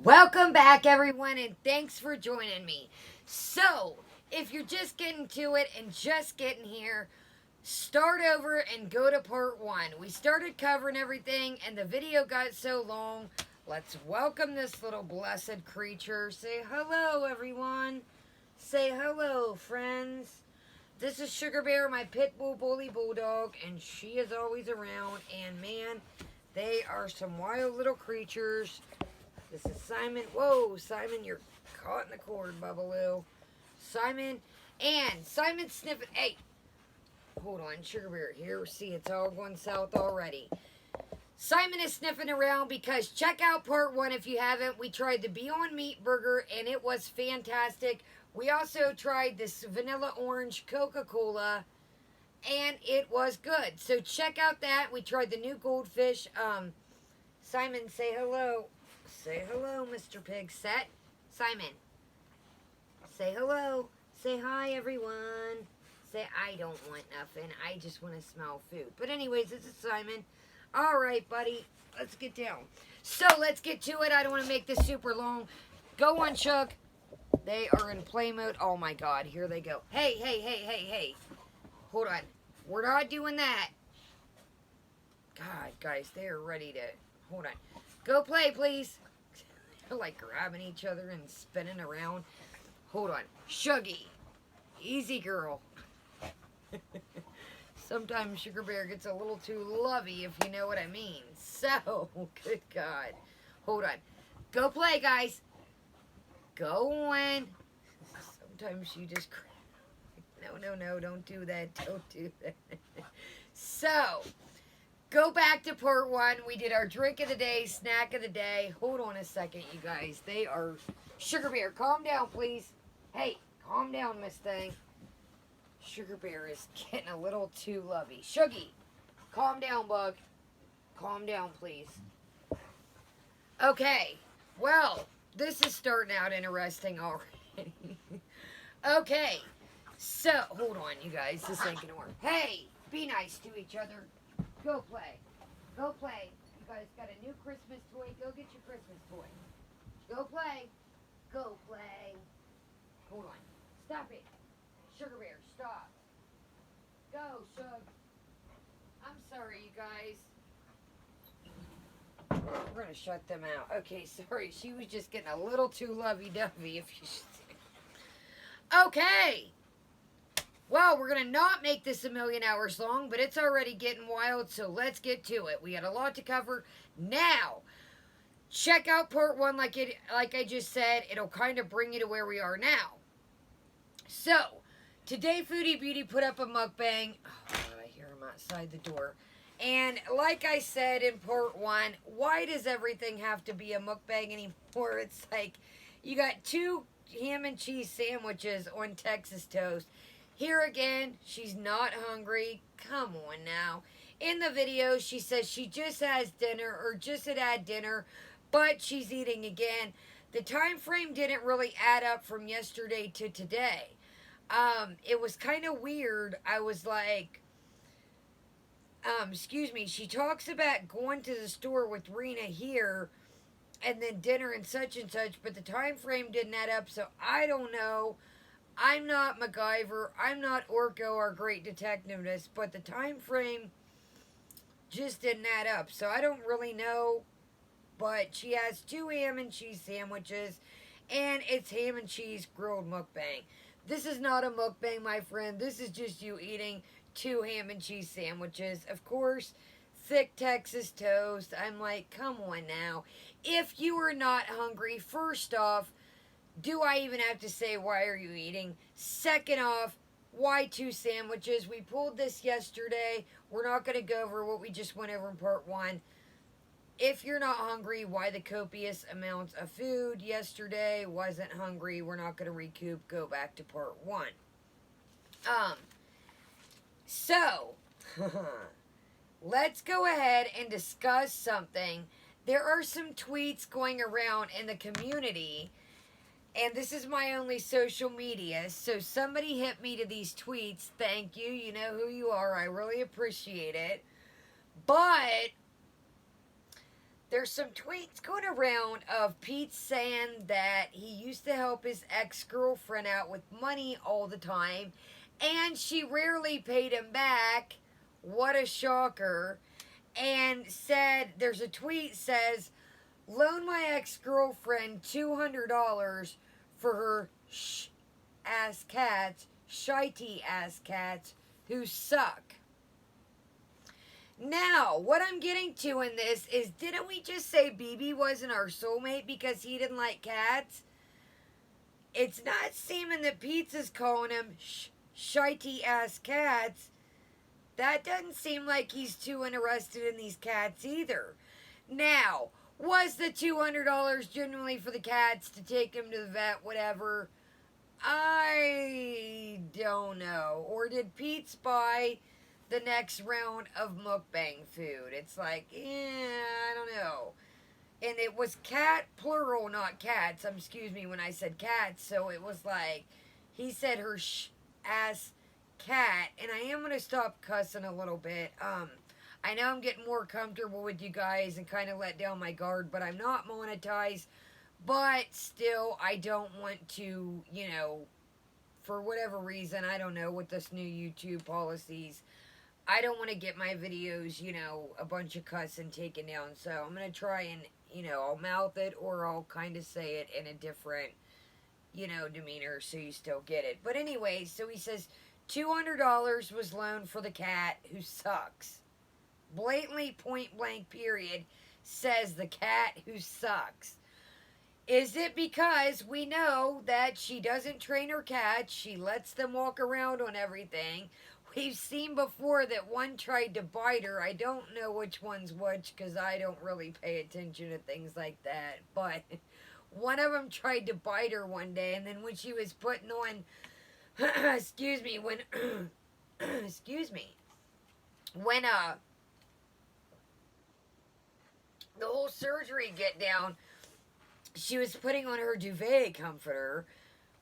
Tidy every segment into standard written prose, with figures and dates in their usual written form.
Welcome back, everyone, and thanks for joining me. So, if you're just getting to it and just getting here, start over and go to part 1. We started covering everything, and the video got so long. Let's welcome this little blessed creature. Say hello, everyone. Say hello, friends. This is Sugar Bear, my pit bull bully bulldog, and she is always around. And man, they are some wild little creatures. This is Simon. Whoa, Simon, you're caught in the cord, Bubbaloo. Simon, and Simon sniffing. Hey, hold on, Sugar Bear. Here, see, it's all going south already. Simon is sniffing around because check out part 1 if you haven't. We tried the Beyond Meat burger, and it was fantastic. We also tried this vanilla orange Coca-Cola, and it was good. So check out that. We tried the new goldfish. Simon, say hello. Say hello, Mr. Pig. Set. Simon. Say hello. Say hi, everyone. Say, I don't want nothing. I just want to smell food. But anyways, this is Simon. All right, buddy. Let's get down. So, let's get to it. I don't want to make this super long. Go on, Chuck. They are in play mode. Oh, my God. Here they go. Hey, hey, hey, hey, hey. Hold on. We're not doing that. God, guys, they are ready to... Hold on. Go play, please. They're like grabbing each other and spinning around. Hold on. Shuggy. Easy, girl. Sometimes Sugar Bear gets a little too lovey, if you know what I mean. So, good God. Hold on. Go play, guys. Go on. Sometimes you just... No, don't do that. Don't do that. So... Go back to part 1. We did our drink of the day, snack of the day. Hold on a second, you guys. They are... Sugar Bear, calm down, please. Hey, calm down, Miss Thing. Sugar Bear is getting a little too lovey. Shuggy, calm down, Bug. Calm down, please. Okay, well, this is starting out interesting already. Okay, so, hold on, you guys. This ain't gonna work. Hey, be nice to each other. Go play. Go play. You guys got a new Christmas toy. Go get your Christmas toy. Go play. Go play. Hold on. Stop it. Sugar Bear, stop. Go, Shug. I'm sorry, you guys. We're going to shut them out. Okay, sorry. She was just getting a little too lovey-dovey, if you should say. Okay. Well, we're going to not make this a million hours long, but it's already getting wild, so let's get to it. We got a lot to cover. Now, check out part 1 like I just said. It'll kind of bring you to where we are now. So, today Foodie Beauty put up a mukbang. Oh, God, I hear him outside the door. And like I said in part 1, why does everything have to be a mukbang anymore? It's like you got 2 ham and cheese sandwiches on Texas toast. Here again, she's not hungry. Come on now. In the video, she says she just has dinner or just had dinner, but she's eating again. The time frame didn't really add up from yesterday to today. It was kind of weird. I was like, excuse me. She talks about going to the store with Rena here and then dinner and such, but the time frame didn't add up, so I don't know. I'm not MacGyver. I'm not Orko, our great detectiveness, but the time frame just didn't add up. So I don't really know, but she has 2 ham and cheese sandwiches, and it's ham and cheese grilled mukbang. This is not a mukbang, my friend. This is just you eating 2 ham and cheese sandwiches. Of course, thick Texas toast. I'm like, come on now. If you are not hungry, first off, do I even have to say, why are you eating? Second off, why 2 sandwiches? We pulled this yesterday. We're not going to go over what we just went over in part 1. If you're not hungry, why the copious amounts of food yesterday? Wasn't hungry. We're not going to recoup. Go back to part 1. So, let's go ahead and discuss something. There are some tweets going around in the community. And this is my only social media, so somebody hit me to these tweets. Thank you. You know who you are. I really appreciate it. But there's some tweets going around of Pete saying that he used to help his ex-girlfriend out with money all the time, and she rarely paid him back. What a shocker. And said, there's a tweet says, loan my ex-girlfriend $200 for her ass cats, shitey ass cats who suck. Now, what I'm getting to in this is, didn't we just say BB wasn't our soulmate because he didn't like cats? It's not seeming that Pizza's calling him shitey ass cats. That doesn't seem like he's too interested in these cats either. Now, was the $200 genuinely for the cats to take him to the vet, whatever? I don't know. Or did Pete buy the next round of mukbang food? It's like, I don't know. And it was cat plural, not cats. Excuse me when I said cats. So it was like, he said her ass cat. And I am going to stop cussing a little bit. I know I'm getting more comfortable with you guys and kind of let down my guard, but I'm not monetized. But still, I don't want to, for whatever reason, I don't know, with this new YouTube policies, I don't want to get my videos, a bunch of cussing taken down. So I'm going to try and, I'll mouth it or I'll kind of say it in a different, demeanor so you still get it. But anyway, so he says $200 was loaned for the cat who sucks. Blatantly, point blank, period, says the cat who sucks. Is it because we know that she doesn't train her cats, she lets them walk around on everything? We've seen before that one tried to bite her. I don't know which one's which because I don't really pay attention to things like that. But one of them tried to bite her one day, and then when she was putting on, excuse me, when the whole surgery get down, she was putting on her duvet comforter.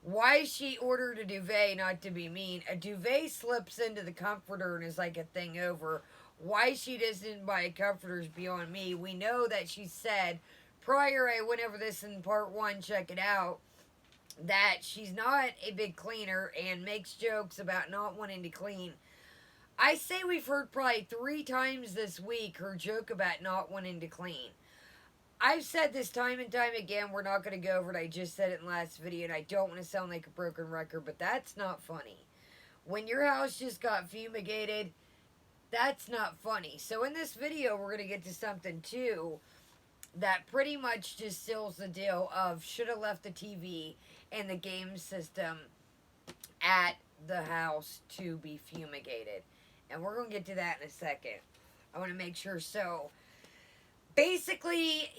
Why she ordered a duvet, not to be mean, a duvet slips into the comforter and is like a thing over. Why she doesn't buy comforters beyond me. We know that she said, prior, I went over this in part 1, check it out, that she's not a big cleaner and makes jokes about not wanting to clean. I say we've heard probably 3 times this week her joke about not wanting to clean. I've said this time and time again, we're not going to go over it, I just said it in the last video, and I don't want to sound like a broken record, but that's not funny. When your house just got fumigated, that's not funny. So in this video, we're going to get to something too, that pretty much just seals the deal of should have left the TV and the game system at the house to be fumigated. And we're going to get to that in a second. I want to make sure. So basically,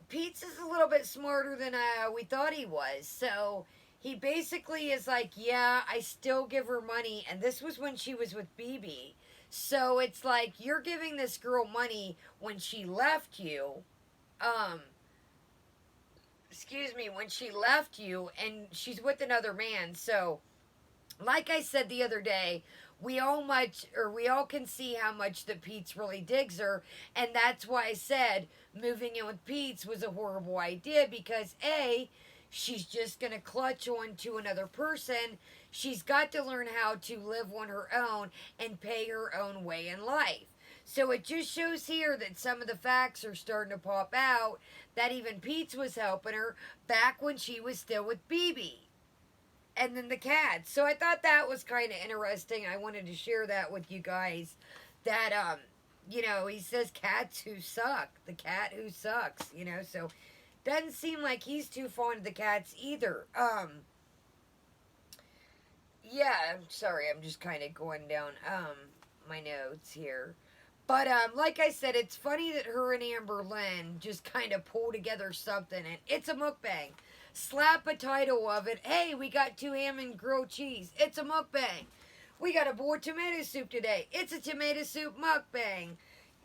Pete's is a little bit smarter than we thought he was. So he basically is like, yeah, I still give her money. And this was when she was with BB. So it's like, you're giving this girl money when she left you. When she left you and she's with another man. So, like I said the other day, we all can see how much that Pete's really digs her, and that's why I said moving in with Pete's was a horrible idea, because A, she's just going to clutch on to another person. She's got to learn how to live on her own and pay her own way in life. So it just shows here that some of the facts are starting to pop out, that even Pete's was helping her back when she was still with BB. And then the cats. So I thought that was kind of interesting. I wanted to share that with you guys. That, he says cats who suck. The cat who sucks, So doesn't seem like he's too fond of the cats either. Yeah, I'm sorry. I'm just kind of going down, my notes here. But, like I said, it's funny that her and Amber Lynn just kind of pull together something. And it's a mukbang. Slap a title of it. Hey, we got 2 ham and grilled cheese. It's a mukbang. We got a bowl of tomato soup today. It's a tomato soup mukbang.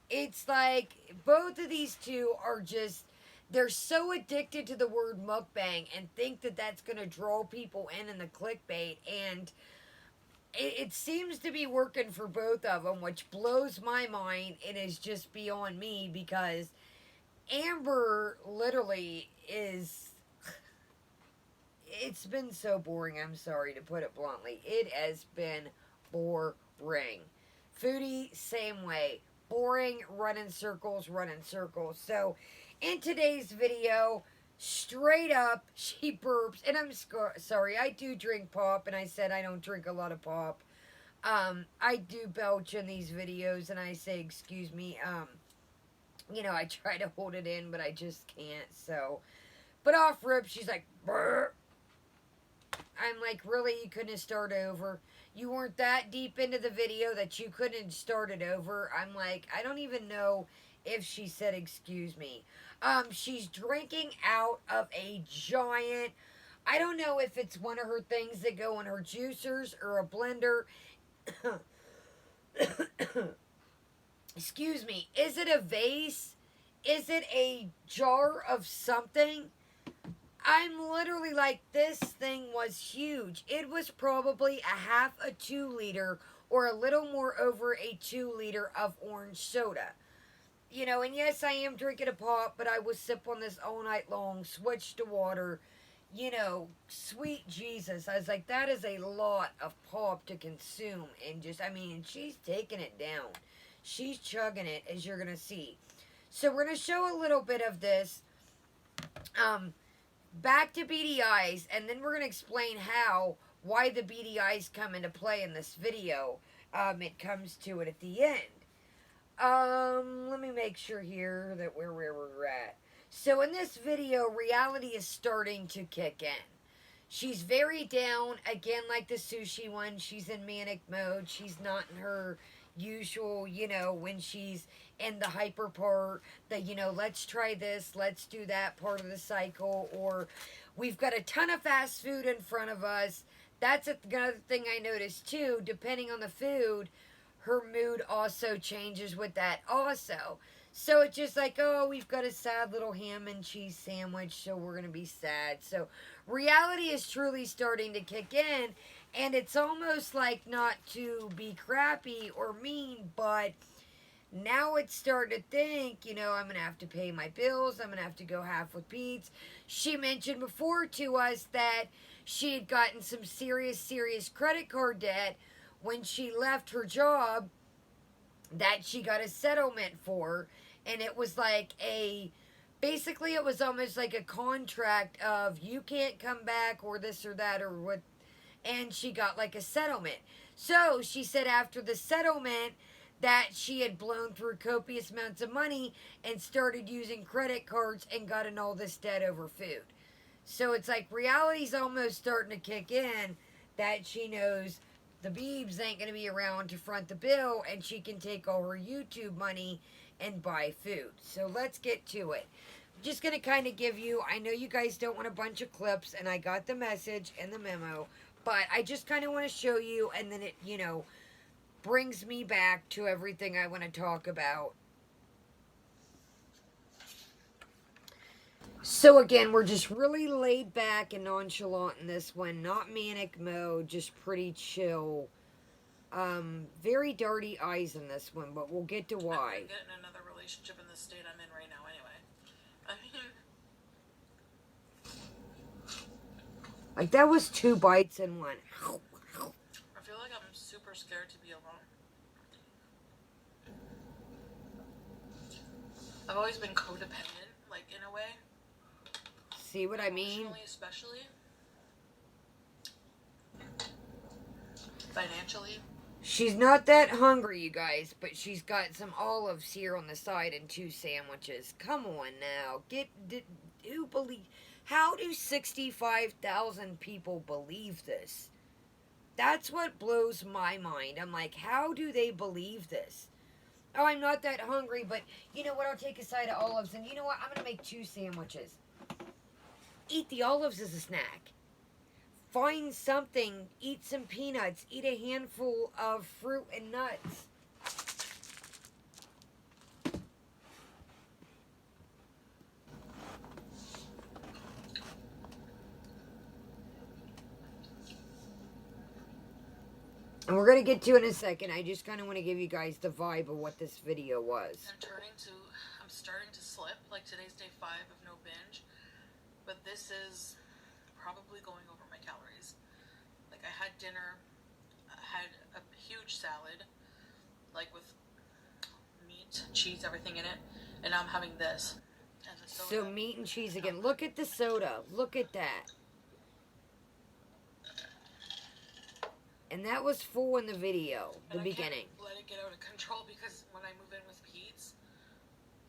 It's like both of these two are just, they're so addicted to the word mukbang and think that that's going to draw people in the clickbait. And it seems to be working for both of them, which blows my mind. It is just beyond me because Amber literally is. It's been so boring. I'm sorry to put it bluntly. It has been boring. Foodie, same way. Boring, running circles, running circles. So, in today's video, straight up, she burps. And I'm sorry, I do drink pop, and I said I don't drink a lot of pop. I do belch in these videos, and I say, excuse me. I try to hold it in, but I just can't. So, but off rip, she's like, burp. I'm like, really? You couldn't start over? You weren't that deep into the video that you couldn't start it over? I'm like, I don't even know if she said excuse me. She's drinking out of a giant, I don't know if it's one of her things that go in her juicers or a blender. Excuse me. Is it a vase? Is it a jar of something? I'm literally like, this thing was huge. It was probably a half a 2 liter or a little more over a 2 liter of orange soda. And yes, I am drinking a pop, but I will sip on this all night long, switch to water. Sweet Jesus. I was like, that is a lot of pop to consume. And she's taking it down. She's chugging it, as you're going to see. So we're going to show a little bit of this. Back to beady eyes, and then we're going to explain why the beady eyes come into play in this video. It comes to it at the end. Let me make sure here that we're where we're at. So in this video, reality is starting to kick in. She's very down, again, like the sushi one. She's in manic mode. She's not in her usual, when she's in the hyper part, let's try this, let's do that part of the cycle, or we've got a ton of fast food in front of us. That's another thing I noticed too. Depending on the food, her mood also changes with that also. So it's just like, oh, we've got a sad little ham and cheese sandwich, so we're going to be sad. So reality is truly starting to kick in, and it's almost like, not to be crappy or mean, but now it's starting to think, I'm going to have to pay my bills. I'm going to have to go half with Pete's. She mentioned before to us that she had gotten some serious credit card debt when she left her job that she got a settlement for. And it was like basically it was almost like a contract of you can't come back or this or that or what. And she got like a settlement. So she said after the settlement that she had blown through copious amounts of money and started using credit cards and gotten all this debt over food. So it's like reality's almost starting to kick in, that she knows the Beebs ain't going to be around to front the bill, and she can take all her YouTube money and buy food. So let's get to it. I'm just going to kind of give you, I know you guys don't want a bunch of clips, and I got the message and the memo, but I just kind of want to show you, and then it, brings me back to everything I want to talk about. So again, we're just really laid back and nonchalant in this one. Not manic mode, just pretty chill. Very dirty eyes in this one, but we'll get to why. I'm gonna get in another relationship in the state I'm in right now anyway. Like, that was 2 bites in one. I feel like I'm super scared to be alone. I've always been codependent, like, in a way. See what I mean? Emotionally, especially. Financially. She's not that hungry, you guys, but she's got some olives here on the side and 2 sandwiches. Come on now. How do 65,000 people believe this? That's what blows my mind. I'm like, how do they believe this? Oh, I'm not that hungry, but you know what? I'll take a side of olives, and you know what? I'm going to make 2 sandwiches. Eat the olives as a snack. Find something. Eat some peanuts. Eat a handful of fruit and nuts. going to get to it in a second. I just kind of want to give you guys the vibe of what this video was. I'm starting to slip. Like today's day 5 of no binge. But this is probably going over my calories. Like I had dinner, I had a huge salad, like with meat, cheese, everything in it. And now I'm having this. And the soda. So meat and cheese again. Look at the soda. Look at that. And that was full in the video, the beginning. Can't let it get out of control because when I move in with Pete's,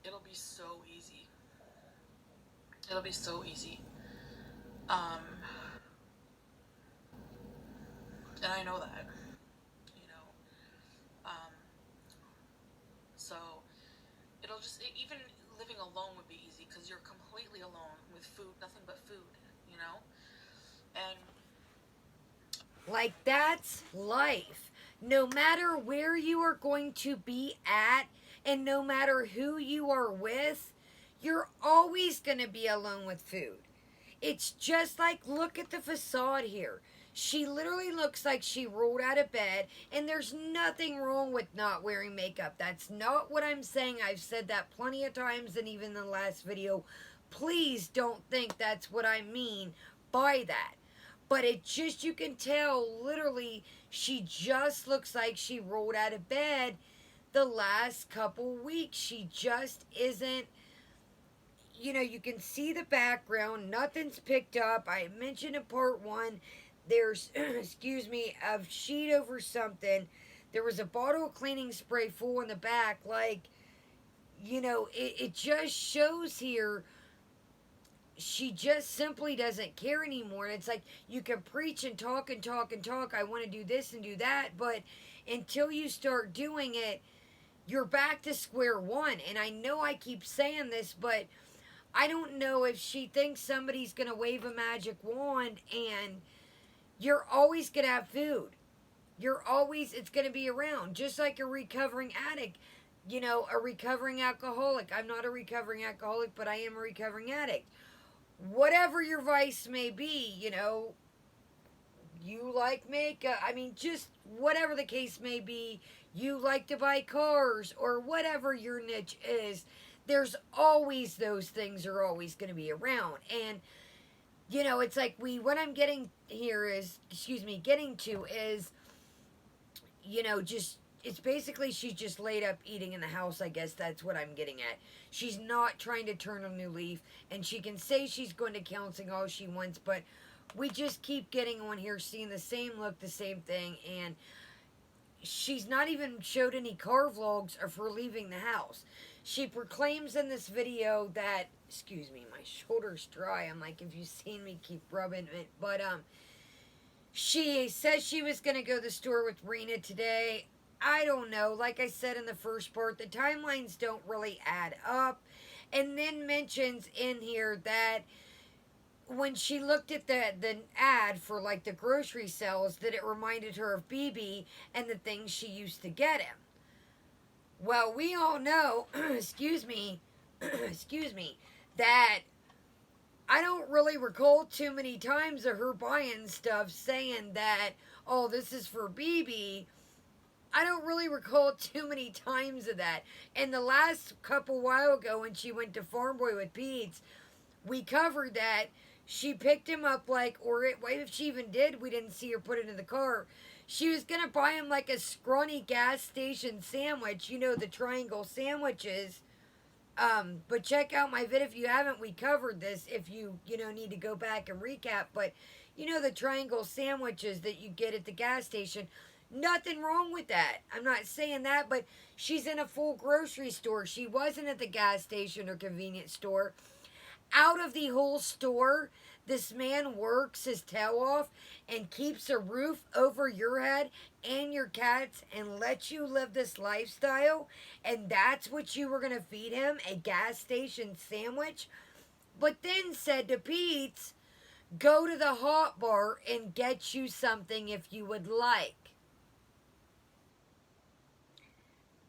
it'll be so easy. It'll be so easy. And I know that, you know. So it'll just, even living alone would be easy because you're completely alone with food, nothing but food, you know. And like, that's life. No matter where you are going to be at, and no matter who you are with, you're always going to be alone with food. It's just like, look at the facade here. She literally looks like she rolled out of bed, and there's nothing wrong with not wearing makeup. That's not what I'm saying. I've said that plenty of times, and even in the last video. Please don't think that's what I mean by that. But it just, you can tell, literally, she just looks like she rolled out of bed the last couple weeks. She just isn't, you know, you can see the background. Nothing's picked up. I mentioned in part 1, there's, excuse me, a sheet over something. There was a bottle of cleaning spray full in the back. Like, you know, it just shows here she just simply doesn't care anymore. And it's like, you can preach and talk and talk and talk. I want to do this and do that. But until you start doing it, you're back to square one. And I know I keep saying this, but I don't know if she thinks somebody's going to wave a magic wand and you're always going to have food. It's going to be around. Just like a recovering addict, you know, a recovering alcoholic. I'm not a recovering alcoholic, but I am a recovering addict. Whatever your vice may be, you know, you like makeup, I mean, just whatever the case may be, you like to buy cars or whatever your niche is, there's always, those things are always going to be around. And, you know, it's like what I'm getting here is, getting to is, you know, just, it's basically she's just laid up eating in the house. I guess that's what I'm getting at. She's not trying to turn a new leaf, and she can say she's going to counseling all she wants, but we just keep getting on here, seeing the same look, the same thing, and she's not even showed any car vlogs of her leaving the house. She proclaims in this video that, excuse me, my shoulder's dry. I'm like, if you've seen me, keep rubbing it. But she says she was going to go to the store with Rena today. I don't know. Like I said in the first part, the timelines don't really add up. And then mentions in here that when she looked at the ad for like the grocery sales, that it reminded her of BB and the things she used to get him. Well, we all know, excuse me, that I don't really recall too many times of her buying stuff saying that, oh, this is for BB. I don't really recall too many times of that. And the last couple while ago when she went to Farm Boy with Pete's, we covered that she picked him up if she even did, we didn't see her put it in the car. She was going to buy him like a scrawny gas station sandwich, you know, the triangle sandwiches. But check out my vid if you haven't. We covered this if you need to go back and recap. But, you know, the triangle sandwiches that you get at the gas station. Nothing wrong with that. I'm not saying that, but she's in a full grocery store. She wasn't at the gas station or convenience store. Out of the whole store, this man works his tail off and keeps a roof over your head and your cats and lets you live this lifestyle. And that's what you were going to feed him, a gas station sandwich. But then said to Pete's, go to the hot bar and get you something if you would like.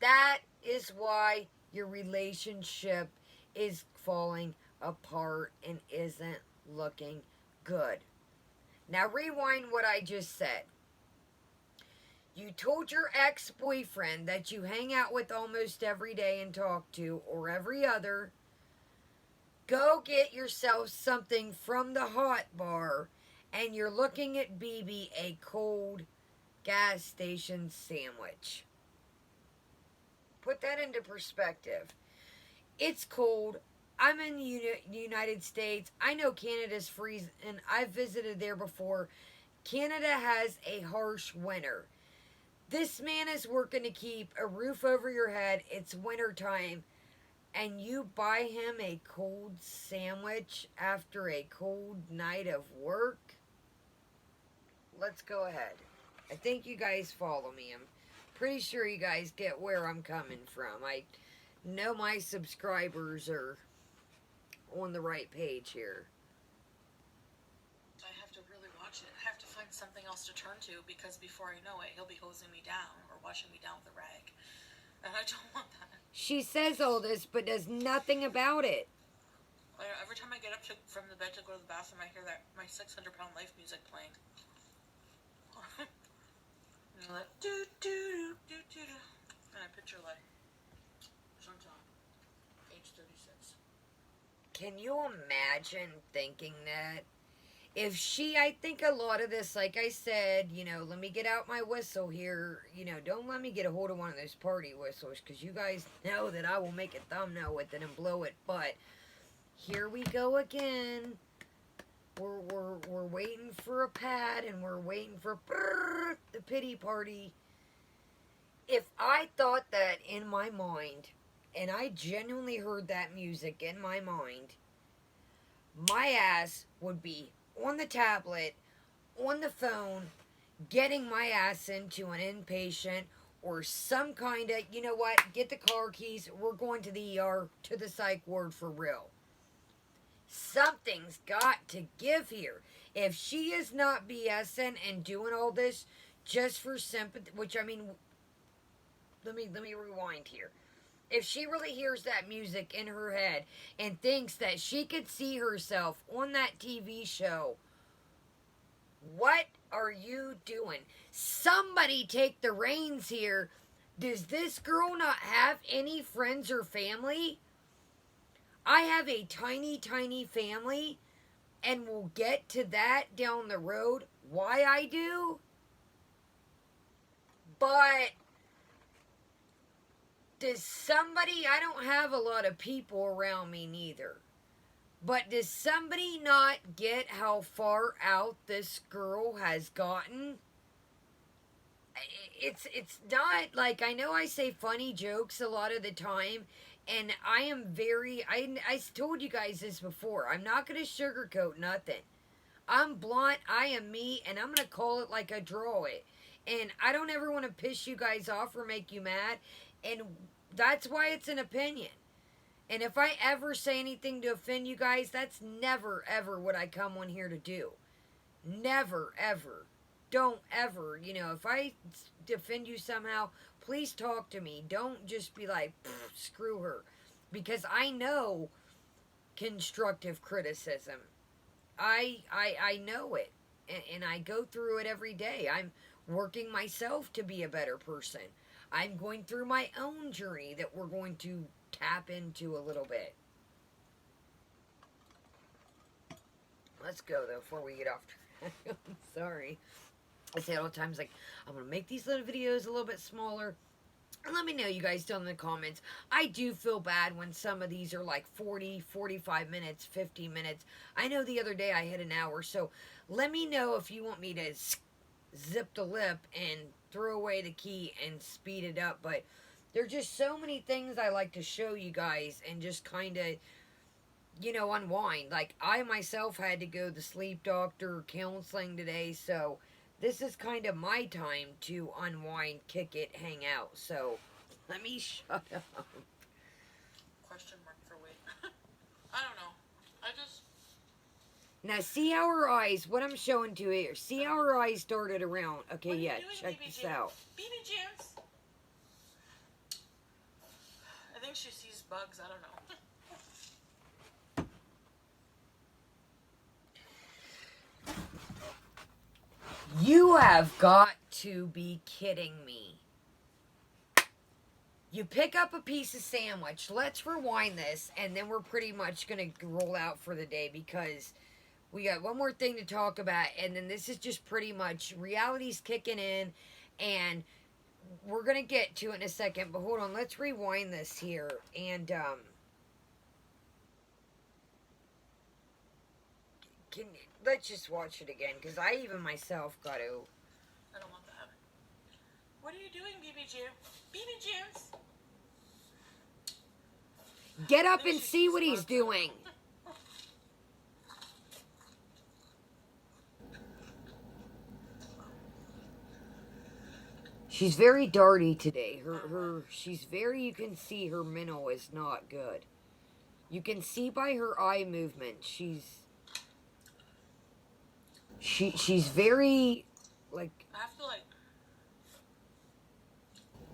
That is why your relationship is falling apart and isn't looking good. Now rewind what I just said. You told your ex-boyfriend that you hang out with almost every day and talk to, or every other. Go get yourself something from the hot bar, and you're looking at BB a cold gas station sandwich. Put that into perspective. It's cold. I'm in the United States. I know Canada's freezing, and I've visited there before. Canada has a harsh winter. This man is working to keep a roof over your head. It's winter time. And you buy him a cold sandwich after a cold night of work? Let's go ahead. I think you guys follow me. I'm pretty sure you guys get where I'm coming from. I know my subscribers are on the right page here. I have to really watch it. I have to find something else to turn to, because before I know it, he'll be hosing me down or washing me down with a rag. And I don't want that. She says all this, but does nothing about it. Every time I get up from the bed to go to the bathroom, I hear that my 600-pound life music playing. And I'm like, do do do do do, and I picture like Sunshine, age 36. Can you imagine thinking that? If she, I think a lot of this, like I said, let me get out my whistle here. Don't let me get a hold of one of those party whistles, because you guys know that I will make a thumbnail with it and blow it. But here we go again. We're waiting for a pad, and we're waiting for the pity party. If I thought that in my mind, and I genuinely heard that music in my mind, my ass would be on the tablet, on the phone, getting my ass into an inpatient or some kind of, you know what, get the car keys, we're going to the ER, to the psych ward for real. Something's got to give here. If she is not BSing and doing all this just for sympathy, which, I mean, let me rewind here. If she really hears that music in her head and thinks that she could see herself on that TV show, what are you doing? Somebody take the reins here. Does this girl not have any friends or family? I have a tiny, tiny family, and we'll get to that down the road, why I do. But does somebody, I don't have a lot of people around me neither, but does somebody not get how far out this girl has gotten? It's not like, I know I say funny jokes a lot of the time, and I am very, I told you guys this before, I'm not going to sugarcoat nothing. I'm blunt, I am me, and I'm going to call it like I draw it. And I don't ever want to piss you guys off or make you mad, and that's why it's an opinion. And if I ever say anything to offend you guys, that's never, ever what I come on here to do. Never, ever. Don't ever, if I offend you somehow, please talk to me. Don't just be like, screw her. Because I know constructive criticism. I know it. And I go through it every day. I'm working myself to be a better person. I'm going through my own journey that we're going to tap into a little bit. Let's go, though, before we get off track. I'm sorry. I say it all the time, like, I'm going to make these little videos a little bit smaller. And let me know, you guys, down in the comments. I do feel bad when some of these are like 40, 45 minutes, 50 minutes. I know the other day I hit an hour. So let me know if you want me to zip the lip and throw away the key and speed it up. But there's just so many things I like to show you guys and just kind of, unwind. Like, I myself had to go to the sleep doctor counseling today, so this is kind of my time to unwind, kick it, hang out. So, let me shut up. Question mark for wait. I don't know. I just... Now, see how her eyes, what I'm showing to you here, see how her eyes darted around. Okay, yeah, check this out. BB James. I think she sees bugs. I don't know. You have got to be kidding me. You pick up a piece of sandwich. Let's rewind this, and then we're pretty much going to roll out for the day because we got one more thing to talk about, and then this is just pretty much reality's kicking in, and we're going to get to it in a second. But hold on, let's rewind this here, and let's just watch it again because I even myself got to. I don't want that. What are you doing, BB June? BB Junes? Get up and see what he's doing. She's very darty today. She's very, you can see her mental is not good. You can see by her eye movement, she's very, like... I have to,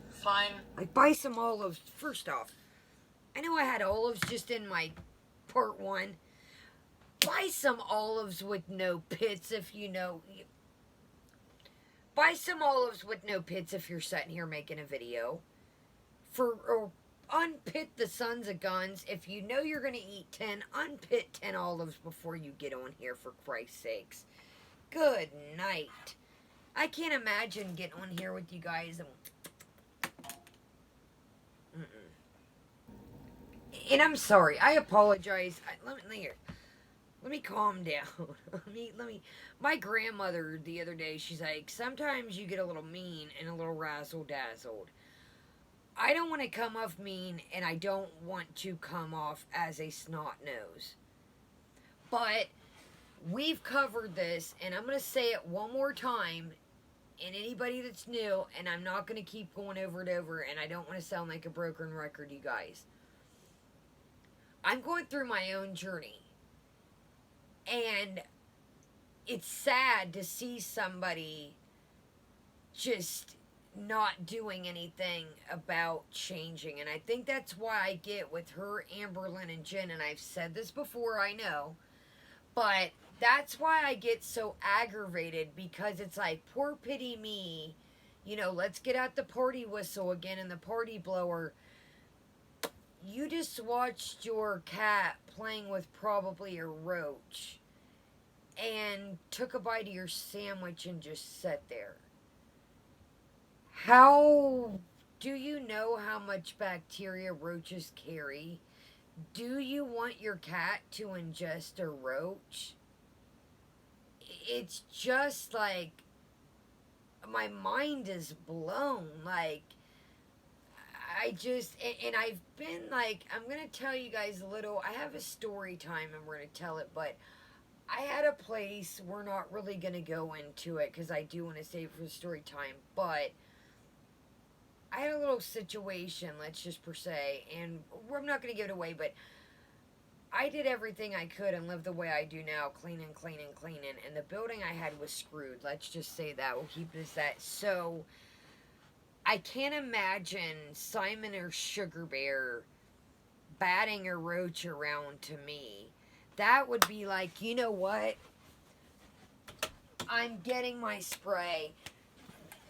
find... Like, buy some olives. First off, I know I had olives just in my part 1. Buy some olives with no pits if you know... Buy some olives with no pits if you're sitting here making a video. Or unpit the sons of guns. If you know you're going to eat 10, unpit 10 olives before you get on here, for Christ's sakes. Good night. I can't imagine getting on here with you guys. And I'm sorry. I apologize. Let me calm down. Let me. My grandmother the other day, she's like, sometimes you get a little mean and a little razzle-dazzled. I don't want to come off mean, and I don't want to come off as a snot nose. But we've covered this, and I'm going to say it one more time, and anybody that's new, and I'm not going to keep going over and over, and I don't want to sound like a broken record, you guys. I'm going through my own journey. And it's sad to see somebody just not doing anything about changing. And I think that's why I get with her, Amberlynn, and Jen. And I've said this before, I know. But that's why I get so aggravated. Because it's like, poor pity me. You know, let's get out the party whistle again and the party blower. You just watched your cat playing with probably a roach and took a bite of your sandwich and just sat there. How do you know how much bacteria roaches carry? Do you want your cat to ingest a roach? It's just like, my mind is blown. Like, and I've been like, I'm going to tell you guys a little, I have a story time and we're going to tell it, but I had a place, we're not really going to go into it because I do want to save it for the story time, but I had a little situation, let's just per se, and I'm not going to give it away, but I did everything I could and lived the way I do now, cleaning, and the building I had was screwed, let's just say that, we'll keep it as that. So I can't imagine Simon or Sugar Bear batting a roach around to me. That would be like, you know what? I'm getting my spray.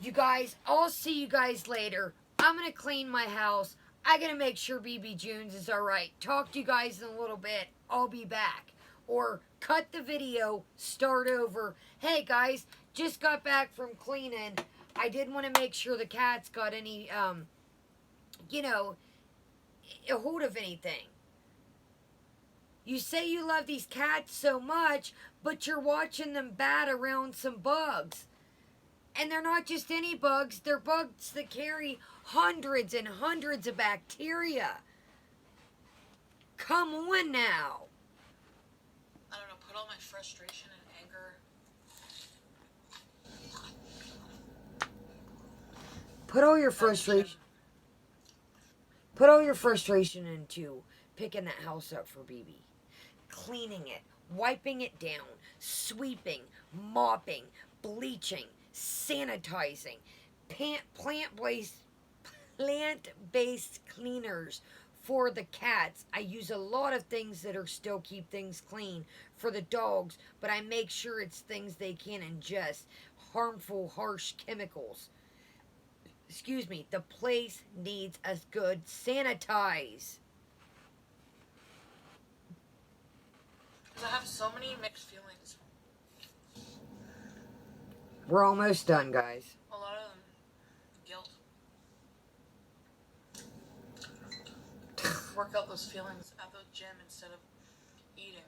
You guys, I'll see you guys later. I'm going to clean my house. I got to make sure BB Junes is alright. Talk to you guys in a little bit. I'll be back. Or cut the video, start over. Hey guys, just got back from cleaning. I did want to make sure the cats got any, you know, a hold of anything. You say you love these cats so much, but you're watching them bat around some bugs. And they're not just any bugs, they're bugs that carry hundreds and hundreds of bacteria. Come on now. I don't know, put all my frustration and anger. Put all your frustration into picking that house up for BB. Cleaning it, wiping it down, sweeping, mopping, bleaching, sanitizing, plant-based cleaners for the cats. I use a lot of things that are still keep things clean for the dogs, but I make sure it's things they can ingest. harmful, harsh chemicals. Excuse me, the place needs a good sanitize. Because I have so many mixed feelings. We're almost done, guys. A lot of them, guilt. Work out those feelings at the gym instead of eating.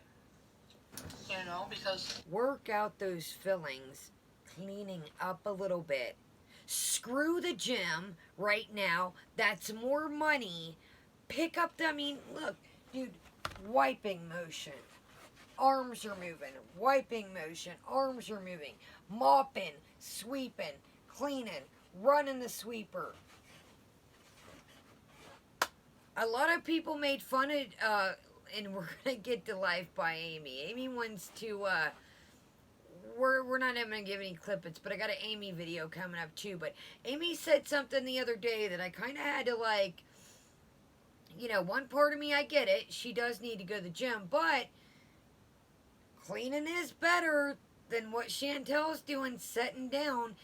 You know, because... Work out those feelings, cleaning up a little bit. Screw the gym right now. That's more money. Pick up the, I mean, look, dude, wiping motion. Arms are moving. Wiping motion. Arms are moving. Mopping, sweeping, cleaning, running the sweeper. A lot of people made fun of, and we're going to get to life by Amy. Amy wants to, we're not even going to give any clippets, but I got an Amy video coming up too. But Amy said something the other day that I kind of had to, like, you know, one part of me, I get it. She does need to go to the gym, but cleaning is better than what Chantel's doing, sitting down.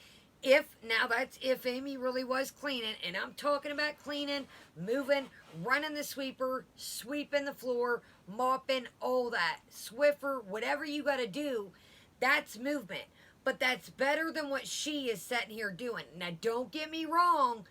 That's if Amy really was cleaning, and I'm talking about cleaning, moving, running the sweeper, sweeping the floor, mopping, all that. Swiffer, whatever you got to do, that's movement. But that's better than what she is sitting here doing. Now, don't get me wrong.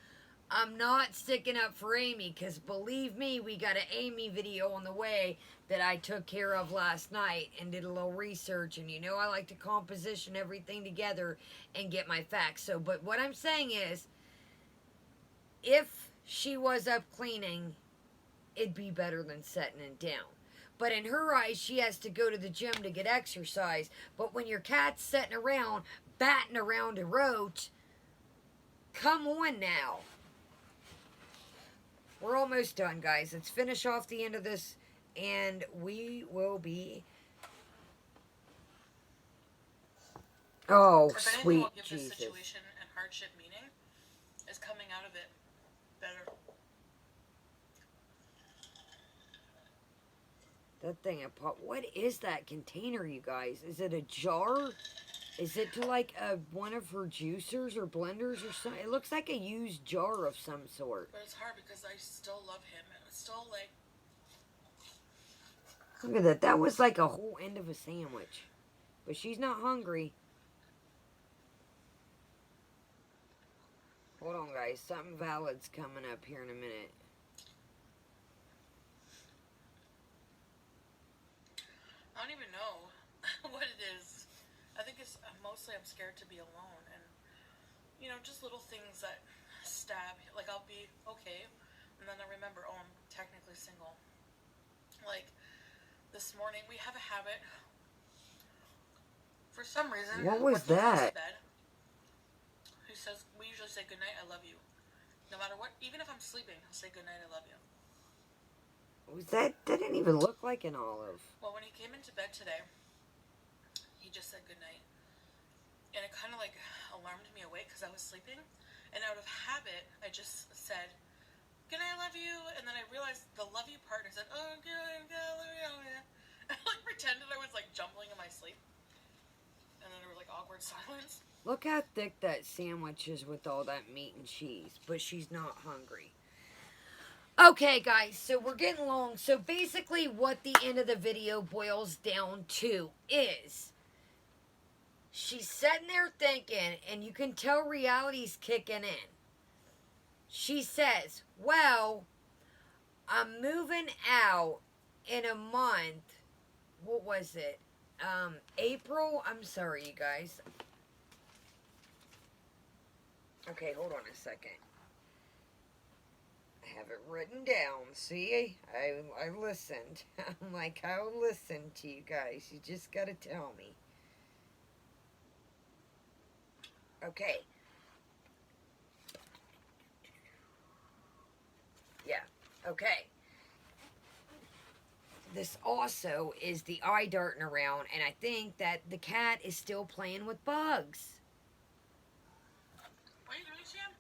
I'm not sticking up for Amy, because believe me, we got an Amy video on the way that I took care of last night and did a little research. And you know I like to composition everything together and get my facts. So, but what I'm saying is, if she was up cleaning, it'd be better than setting it down. But in her eyes, she has to go to the gym to get exercise. But when your cat's sitting around, batting around a roach, come on now. We're almost done, guys. Let's finish off the end of this, and we will be... Oh, if anything sweet will give Jesus. this situation and hardship meaning, is coming out of it better. That thing, what is that container, you guys? Is it a jar? Is it to, like, one of her juicers or blenders or something? It looks like a used jar of some sort. But it's hard because I still love him. And it's still, like... Look at that. That was like a whole end of a sandwich. But she's not hungry. Hold on, guys. Something valid's coming up here in a minute. I don't even know what it is. I think it's mostly I'm scared to be alone. And, you know, just little things that stab. Like, I'll be okay. And then I remember, oh, I'm technically single. Like, this morning, we have a habit. For some reason, What was when he goes that? to bed, he says, we usually say goodnight, I love you. No matter what, even if I'm sleeping, I'll say goodnight, I love you. Was that didn't even look like an olive. Well, when he came into bed today, he just said goodnight. And it kind of like alarmed me awake because I was sleeping. And out of habit, I just said, goodnight, I love you. And then I realized the love you part. I said, oh, good, I love you. I like pretended I was like jumbling in my sleep. And then there was like awkward silence. Look how thick that sandwich is with all that meat and cheese. But she's not hungry. Okay, guys, so we're getting long. So basically what the end of the video boils down to is she's sitting there thinking, and you can tell reality's kicking in. She says, well, I'm moving out in a month. What was it? April? I'm sorry, you guys. Okay, hold on a second. I have it written down. See? I listened. I'm like, I'll listen to you guys. You just gotta tell me. Okay. Yeah. Okay. This also is the eye darting around, and I think that the cat is still playing with bugs. What are you doing, Sam?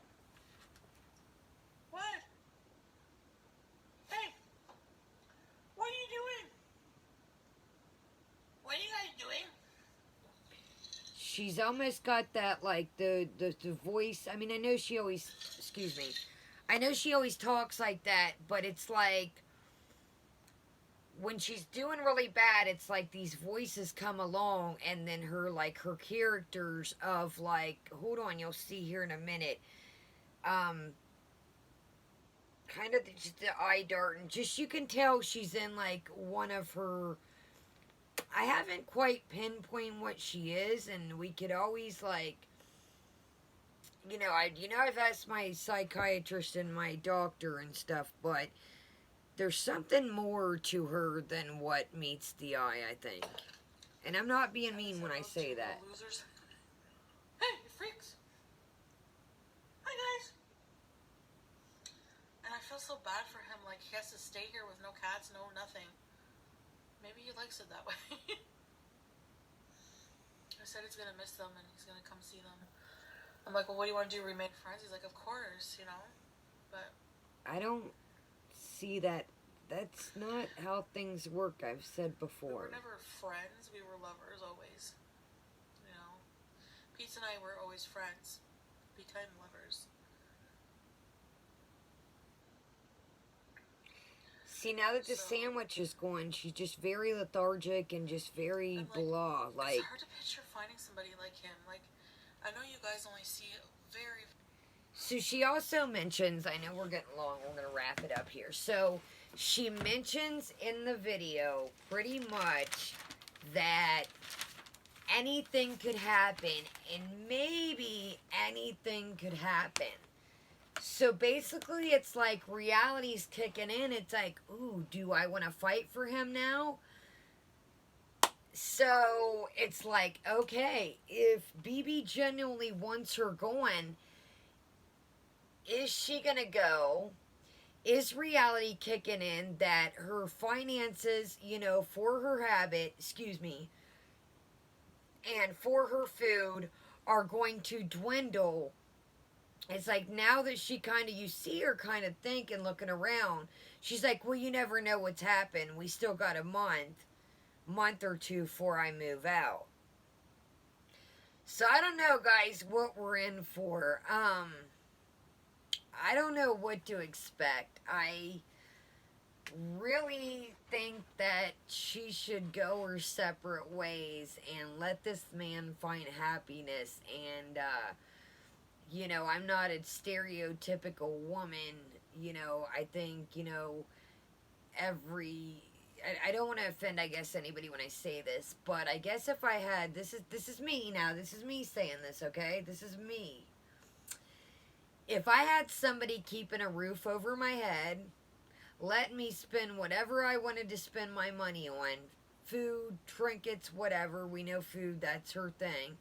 What? Hey! What are you doing? What are you guys doing? she's almost got that, like, the voice. I mean, I know she always, excuse me, I know she always talks like that, but it's like, when she's doing really bad, it's like these voices come along, and then her characters of, like, hold on, you'll see here in a minute, kind of just the eye dart, and just, you can tell she's in, like, one of her, I haven't quite pinpointed what she is, and we could always, like, I've asked my psychiatrist and my doctor and stuff, but there's something more to her than what meets the eye, I think. And I'm not being mean when I say that. Losers. Hey, you freaks. Hi, guys. And I feel so bad for him. Like, he has to stay here with no cats, no nothing. Maybe he likes it that way. I said he's going to miss them and he's going to come see them. I'm like, well, what do you want to do? Remain friends? He's like, of course, But I don't see that. That's not how things work, I've said before. We were never friends. We were lovers always. Pete and I were always friends. Became lovers. See, now that the sandwich is going, she's just very lethargic and just very blah. Like, it's hard to picture finding somebody like him. Like, I know you guys only see very... So she also mentions, I know we're getting long, we're going to wrap it up here. So she mentions in the video pretty much that anything could happen, and maybe anything could happen. So basically it's like reality's kicking in. It's like, ooh, do I want to fight for him now? So it's like, okay, if BB genuinely wants her going, is she going to go? Is reality kicking in that her finances, for her habit, and for her food are going to dwindle? It's like, now that you see her kind of thinking, looking around, she's like, well, you never know what's happened. We still got a month or two before I move out. So I don't know, guys, what we're in for. I don't know what to expect. I really think that she should go her separate ways and let this man find happiness. And, I'm not a stereotypical woman. I think, I don't want to offend, I guess, anybody when I say this, but I guess if I had, this is me now, this is me saying this, okay? This is me. If I had somebody keeping a roof over my head, let me spend whatever I wanted to spend my money on, food, trinkets, whatever, we know food, that's her thing,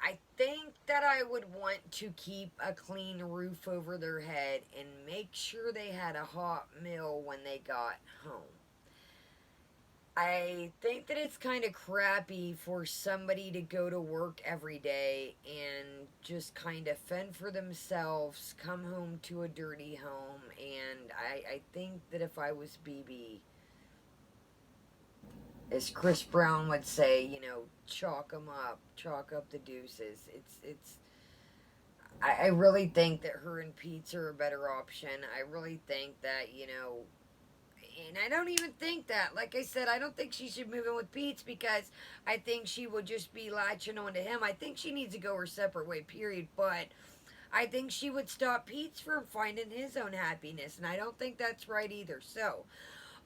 I think that I would want to keep a clean roof over their head and make sure they had a hot meal when they got home. I think that it's kind of crappy for somebody to go to work every day and just kind of fend for themselves, come home to a dirty home, and I think that if I was BB, as Chris Brown would say, chalk them up, chalk up the deuces. I really think that her and Pete's are a better option. I really think that, and I don't even think that, like I said, I don't think she should move in with Pete's because I think she would just be latching on to him. I think she needs to go her separate way, period, but I think she would stop Pete's from finding his own happiness, and I don't think that's right either. So,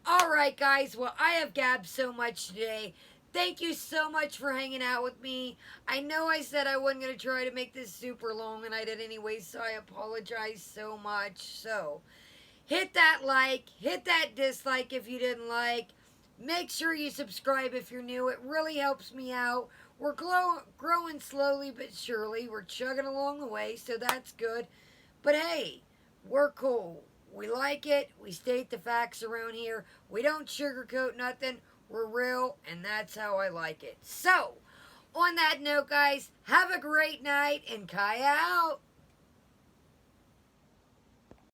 alright guys, well, I have gabbed so much today. Thank you so much for hanging out with me. I know I said I wasn't going to try to make this super long, and I did anyway, so I apologize so much. So, hit that like, hit that dislike if you didn't like. Make sure you subscribe if you're new. It really helps me out. We're growing slowly but surely. We're chugging along the way, so that's good. But hey, we're cool. We like it. We state the facts around here. We don't sugarcoat nothing. We're real, and that's how I like it. So, on that note, guys, have a great night, and Kaya out.